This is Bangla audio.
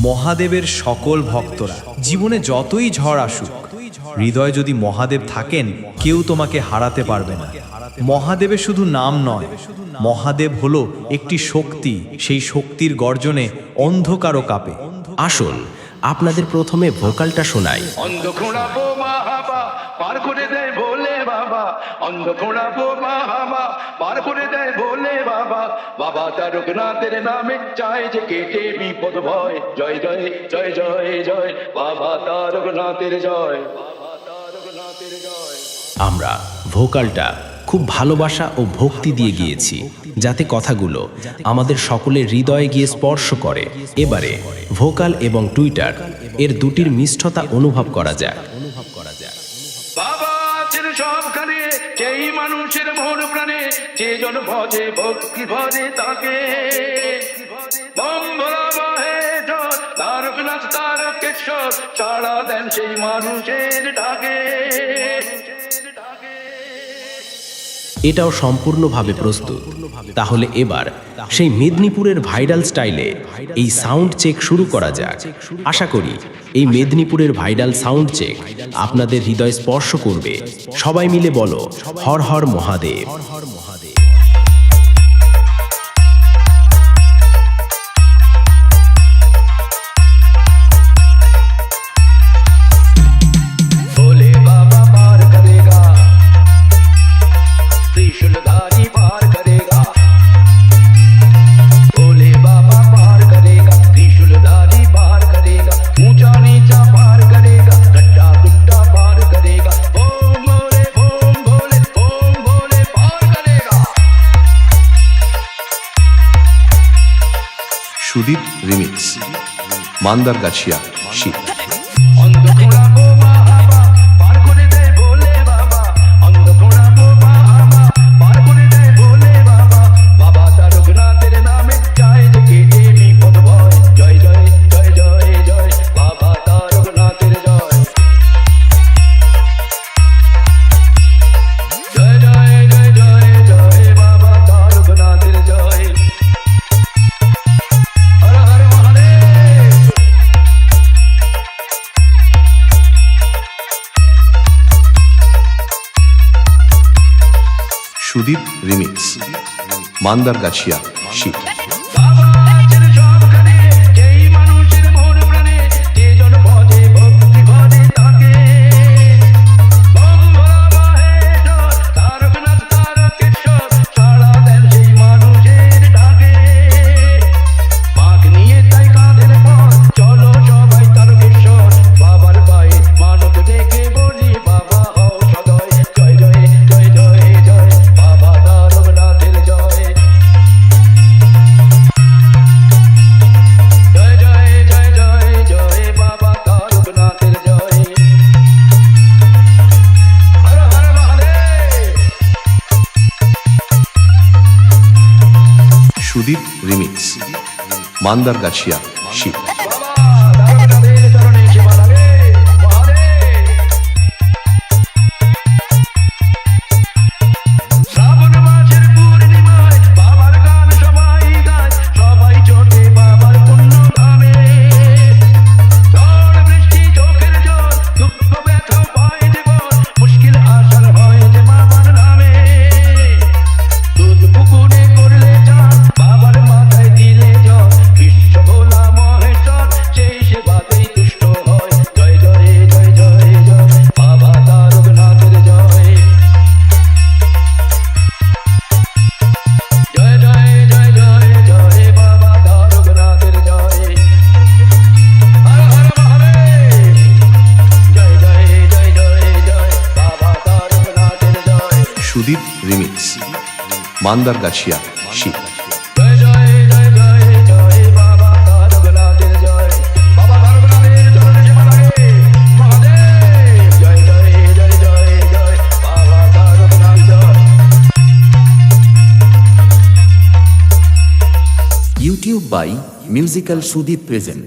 মহাদেবের সকল ভক্তরা, জীবনে যতই ঝড় আসুক, হৃদয়ে যদি মহাদেব থাকেন, কেউ তোমাকে হারাতে পারবে না। মহাদেবের শুধু নাম নয়, মহাদেব হলো একটি শক্তি। সেই শক্তির গর্জনে অন্ধকারও কাঁপে। আসুন আপনাদের প্রথমে ভোকালটা শোনাই। অন্ধকারা বোমা হাবা পার করে দেয় ভোলে বাবা, অন্ধকারা বোমা হাবা পার করে দেয় ভোলে বাবা। বাবা তারকনাথের নামে চায় যে কেটে বিপদ ভয়। জয় জয় জয় জয় জয় বাবা তারকনাথের জয়, বাবা তারকনাথের জয়। আমরা ভোকালটা খুব ভালোবাসা ও ভক্তি দিয়ে গিয়েছি, যাতে কথাগুলো আমাদের সকলের হৃদয়ে গিয়ে স্পর্শ করে। এবারে ভোকাল এবং টুইটার এর দুটির মিষ্টতা অনুভব করা যায়। বাবা আছেন সবখানে, যেই মানুষের মন প্রাণে, যে জন ভজে ভক্তি ভজে তাকে। বম ভোলা বাহে ঝড়, তারকনাথ তারকেশ্বর, সাড়া দেন সেই মানুষের ডাকে। এটাও সম্পূর্ণভাবে প্রস্তুত। তাহলে এবার সেই মেদিনীপুরের ভাইরাল স্টাইলে এই সাউন্ড চেক শুরু করা যাক। আশা করি এই মেদিনীপুরের ভাইরাল সাউন্ড চেক আপনাদের হৃদয় স্পর্শ করবে। সবাই মিলে বলো, হর হর মহাদেব। भोले बाबा पार करेगा, त्रिशूलधारी पार करेगा। भोले बाबा पार करेगा, त्रिशूलधारी पार करेगा। ऊंचा नीचा पार करेगा, गड्ढा गुड्ढा पार करेगा। ओम भोले ओम भोले ओम भोले पार करेगा। সুদীপ রিমিক্স, মান্দারগাছিয়া, শীত। অন্ধকারা বোমা হাবা পার করে দেয় ভোলে বাবা, অন্ধকারা বোমা হাবা পার করে দেয় ভোলে বাবা। বাবা তারকনাথের নামে চায় যে কেটে বিপদ ভয়। জয় জয় জয় জয় জয় বাবা তারকনাথের জয়, জয় জয় জয় জয় জয় বাবা তারকনাথের জয়। হর হর মহাদেব। সুদীপ রিমিক্স, মান্দারগাছিয়া, শীত। বাবা আছেন সবখানে, যেই মানুষের মন প্রাণে, যে জন ভজে ভক্তি ভজে তাকে। বম ভোলা বাহে ঝড়, তারকনাথ তারকেশ্বর, সাড়া দেন সেই মানুষের ডাকে। মাগ নিয়ে তাই কাঁধের পর, চলো সবাই তারকেশ্বর। বাবার পায়ে মানত ডেকে বলি, বাবা হও সদয়। জয় জয় জয় জয় জয় বাবা তারকনাথের জয়, জয় জয় জয় জয় জয় বাবা তারকনাথের জয়। হর হর মহাদেব। সুদীপ রিমিক্স, মান্দারগাছিয়া, শীত। বাবা তারকনাথের চরণে সেবা লাগে মহাদেব। শ্রাবণ মাসের পূর্ণিমায় বাবার গান সবাই গায়, সবাই ছোটে বাবার পুণ্য ধামে। ঝড় বৃষ্টি চোখের জল, দুঃখ ব্যথা পায় জীবন, মুশকিল আসার হয় যে বাবার নামে। দুধ পুকুরে করলে চান, বাবার মাথায় দিলে জল, বিশ্ব ভোলা মহেশ্বর সেই সেবাতেই তুষ্ট হয়। জয় জয় জয় জয় জয় বাবা তারকনাথের জয়, জয় জয় জয় জয় জয় বাবা তারকনাথের জয়। হর হর মহাদেব। জয় জয় জয় জয় জয় বাবা তারকনাথের জয়, সুদীপ রিমিক্স, মান্দারগাছিয়া, শীত। জয় জয় জয় জয় জয় বাবা তারকনাথের জয়। বাবা তারকনাথের চরণে সেবা লাগে মহাদেব। জয় জয় জয় জয় জয় বাবা তারকনাথ জয়। YouTube by Musical Sudip present.